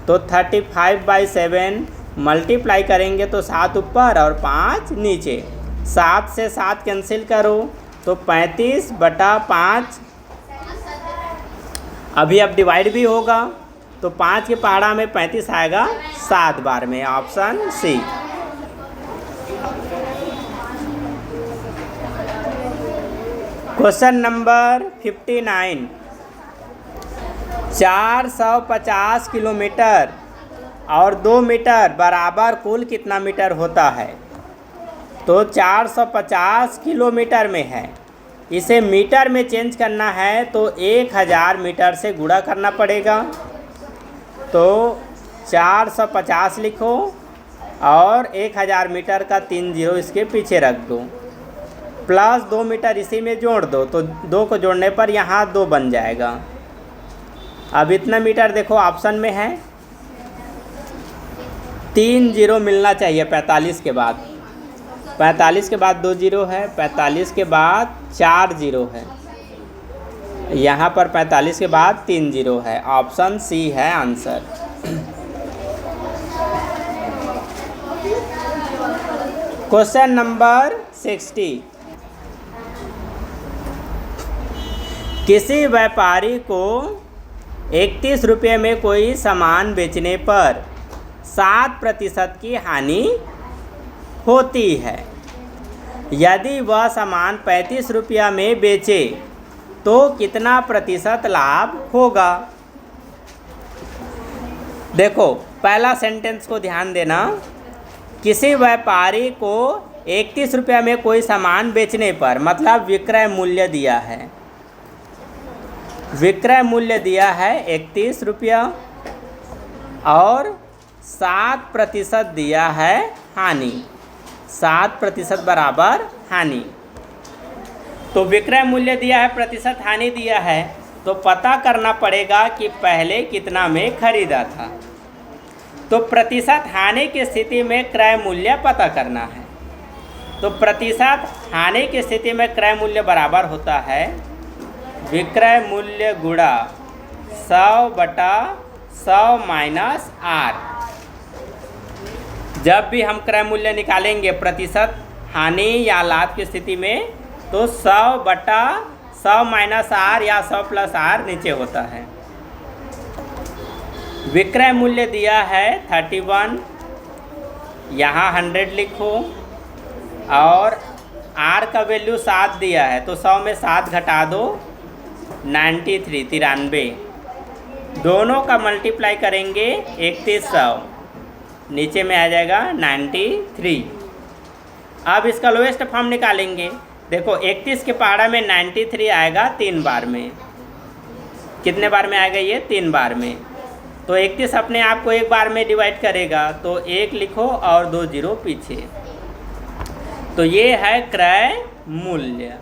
तो 35/7 मल्टीप्लाई करेंगे तो 7 ऊपर और 5 नीचे, 7 से 7 कैंसिल करो तो 35/5। अभी अब डिवाइड भी होगा तो 5 के पहाड़ा में 35 आएगा 7 बार में, option C. Question number 59, 450 kilometre और 2 मीटर बराबर कुल कितना मीटर होता है? तो 450 किलोमीटर में है, इसे मीटर में चेंज करना है तो 1000 मीटर से गुणा करना पड़ेगा। तो 450 लिखो और 1000 मीटर का 3 जीरो इसके पीछे रख दो, प्लस 2 मीटर इसी में जोड़ दो, तो 2 को जोड़ने पर यहाँ 2 बन जाएगा। अब इतना मीटर देखो ऑप्शन में है, 3 जीरो मिलना चाहिए 45 के बाद, 45 के बाद 2 जीरो है, 45 के बाद 4 जीरो है, यहाँ पर 45 के बाद 3 जीरो है, ऑप्शन सी है आंसर। क्वेश्चन नंबर 60, किसी व्यापारी को 31 रुपये में कोई सामान बेचने पर 7% की हानि होती है। यदि वह सामान 35 रुपया में बेचे तो कितना प्रतिशत लाभ होगा? देखो पहला सेंटेंस को ध्यान देना, किसी व्यापारी को 31 रुपया में कोई सामान बेचने पर, मतलब विक्रय मूल्य दिया है, विक्रय मूल्य दिया है 31 रुपया और 7% दिया है हानि, 7% बराबर हानि। तो विक्रय मूल्य दिया है, प्रतिशत हानि दिया है, तो पता करना पड़ेगा कि पहले कितना में खरीदा था। तो प्रतिशत हानि की स्थिति में क्रय मूल्य पता करना है। तो प्रतिशत हानि की स्थिति में क्रय मूल्य बराबर होता है विक्रय मूल्य गुणा 100/100 माइनस R। जब भी हम क्रय मूल्य निकालेंगे प्रतिशत हानि या लाभ की स्थिति में, तो 100/100 माइनस R या 100 प्लस R नीचे होता है। विक्रय मूल्य दिया है 31, यहाँ 100 लिखो, और R का वैल्यू 7 दिया है, तो 100 में 7 घटा दो, 93 दोनों का मल्टीप्लाई करेंगे 3100, नीचे में आ जाएगा 93। अब इसका लोएस्ट फॉर्म निकालेंगे। देखो 31 के पहाड़ा में 93 आएगा 3 बार में। कितने बार में आएगा ये? 3 बार में। तो 31 अपने आप को 1 बार में डिवाइड करेगा, तो 1 लिखो और 2 जीरो पीछे। तो ये है क्रय मूल्य।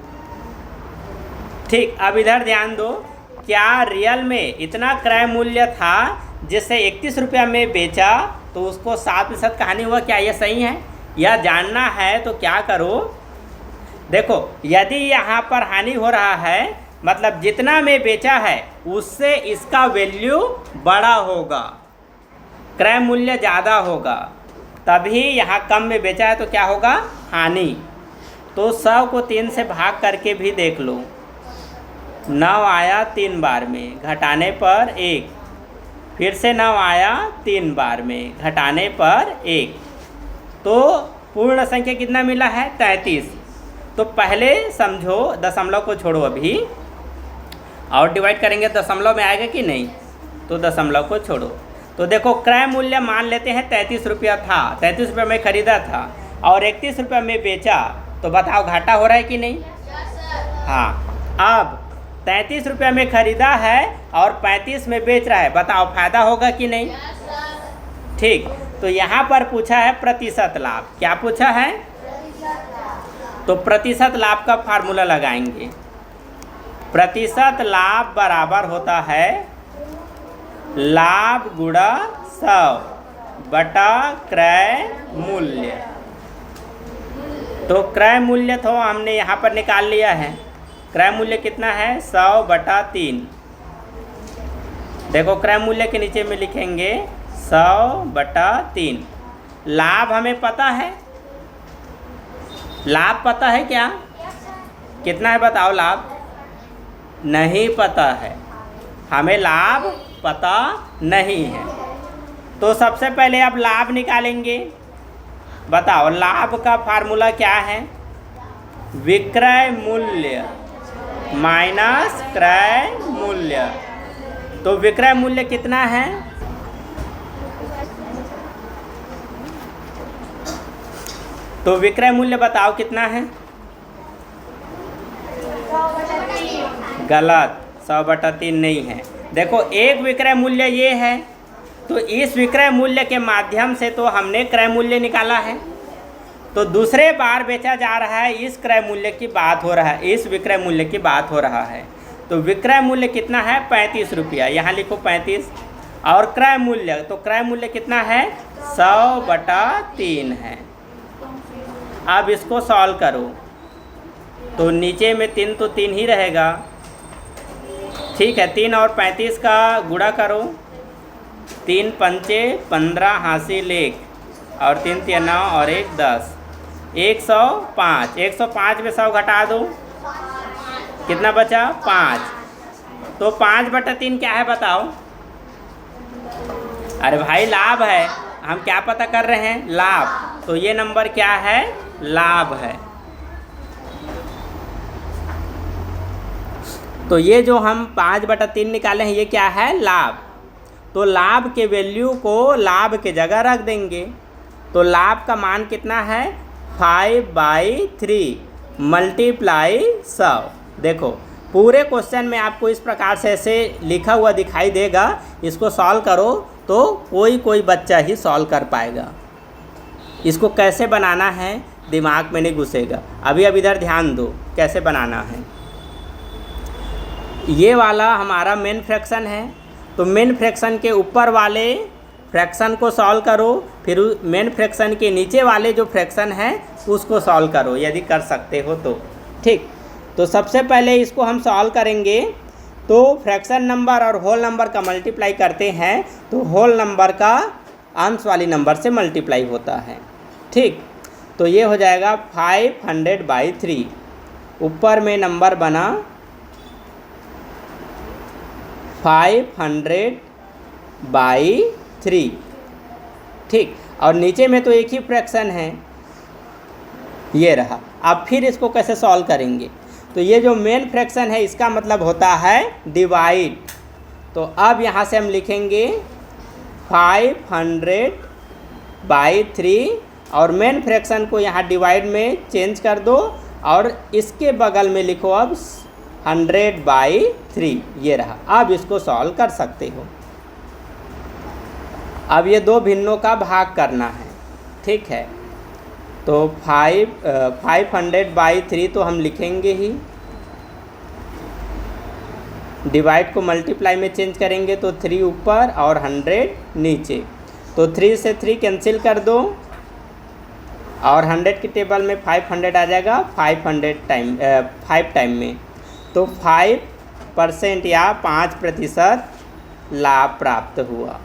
ठीक, अब इधर ध्यान दो, क्या रियल में इतना क्रय मूल्य था जिससे 31 रुपया में बेचा तो उसको 7% का हानि हुआ? क्या ये सही है? यह जानना है तो क्या करो, देखो यदि यहाँ पर हानि हो रहा है मतलब जितना में बेचा है उससे इसका वैल्यू बड़ा होगा, क्रय मूल्य ज़्यादा होगा, तभी यहाँ कम में बेचा है तो क्या होगा? हानि। तो 100 को 3 से भाग करके भी देख लो, 9 आया 3 बार में, घटाने पर 1, फिर से 9 आया 3 बार में, घटाने पर 1, तो पूर्ण संख्या कितना मिला है? 33। तो पहले समझो, दशमलव को छोड़ो अभी, और डिवाइड करेंगे दशमलव में आएगा कि नहीं? तो दशमलव को छोड़ो। तो देखो क्रय मूल्य मान लेते हैं 33 रुपया था, 33 रुपये में ख़रीदा था और 31 रुपये में बेचा, तो बताओ घाटा हो रहा है कि नहीं? हाँ। अब 33 रुपये में ख़रीदा है और 35 में बेच रहा है, बताओ फ़ायदा होगा कि नहीं? ठीक, तो यहाँ पर पूछा है प्रतिशत लाभ। क्या पूछा है? तो प्रतिशत लाभ का फार्मूला लगाएंगे। प्रतिशत लाभ बराबर होता है लाभ गुणा 100 बटा क्रय मूल्य। तो क्रय मूल्य तो हमने यहाँ पर निकाल लिया है। क्रय मूल्य कितना है? 100/3। देखो क्रय मूल्य के नीचे में लिखेंगे 100/3। लाभ हमें पता है, लाभ पता है क्या? कितना है बताओ लाभ? नहीं पता है, हमें लाभ पता नहीं है। तो सबसे पहले अब लाभ निकालेंगे। बताओ लाभ का फार्मूला क्या है? विक्रय मूल्य माइनस क्रय मूल्य। तो विक्रय मूल्य कितना है? तो विक्रय मूल्य बताओ कितना है? गलत, 100/3 नहीं है। देखो एक विक्रय मूल्य ये है, तो इस विक्रय मूल्य के माध्यम से तो हमने क्रय मूल्य निकाला है, तो दूसरे बार बेचा जा रहा है, इस क्रय मूल्य की बात हो रहा है, इस विक्रय मूल्य की बात हो रहा है। तो विक्रय मूल्य कितना है? 35 रुपया, यहाँ लिखो 35। और क्रय मूल्य, तो क्रय मूल्य कितना है? 100/3 है। अब इसको सॉल्व करो, तो नीचे में 3 तो 3 ही रहेगा। ठीक है, 3 और 35 का गुणा करो, 3 पंचे 15 हासिल 1 और 3 तिया 9 और 1 10, 105। 105 में 100 घटा दो, कितना बचा? 5। तो 5/3 क्या है बताओ? अरे भाई लाभ है, हम क्या पता कर रहे हैं? लाभ। तो ये नंबर क्या है? लाभ है। तो ये जो हम 5/3 निकाले हैं ये क्या है? लाभ। तो लाभ के वैल्यू को लाभ के जगह रख देंगे। तो लाभ का मान कितना है? 5/3 मल्टीप्लाई 100। देखो पूरे क्वेश्चन में आपको इस प्रकार से ऐसे लिखा हुआ दिखाई देगा, इसको सॉल्व करो तो कोई बच्चा ही सॉल्व कर पाएगा। इसको कैसे बनाना है दिमाग में नहीं घुसेगा। अभी अब इधर ध्यान दो कैसे बनाना है। ये वाला हमारा मेन फ्रैक्शन है, तो मेन फ्रैक्शन के ऊपर वाले फ्रैक्शन को सॉल्व करो, फिर मेन फ्रैक्शन के नीचे वाले जो फ्रैक्शन है उसको सॉल्व करो यदि कर सकते हो तो। ठीक, तो सबसे पहले इसको हम सॉल्व करेंगे। तो फ्रैक्शन नंबर और होल नंबर का मल्टीप्लाई करते हैं तो होल नंबर का अंश वाली नंबर से मल्टीप्लाई होता है। ठीक, तो ये हो जाएगा 500/3। ऊपर में नंबर बना 500/3। ठीक, और नीचे में तो एक ही फ्रैक्शन है, ये रहा। अब फिर इसको कैसे सॉल्व करेंगे? तो ये जो मेन फ्रैक्शन है इसका मतलब होता है डिवाइड। तो अब यहाँ से हम लिखेंगे 500/3 और मेन फ्रैक्शन को यहाँ डिवाइड में चेंज कर दो और इसके बगल में लिखो अब 100/3। ये रहा। अब इसको सॉल्व कर सकते हो। अब ये दो भिन्नों का भाग करना है। ठीक है, तो 500/3 तो हम लिखेंगे ही, डिवाइड को मल्टीप्लाई में चेंज करेंगे तो 3 ऊपर और 100 नीचे। तो 3 से 3 कैंसिल कर दो और 100 की टेबल में 500 आ जाएगा 5 टाइम में। तो 5% या 5% लाभ प्राप्त हुआ।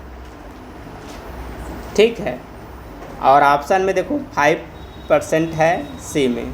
ठीक है, और ऑप्शन में देखो 5% है सी में।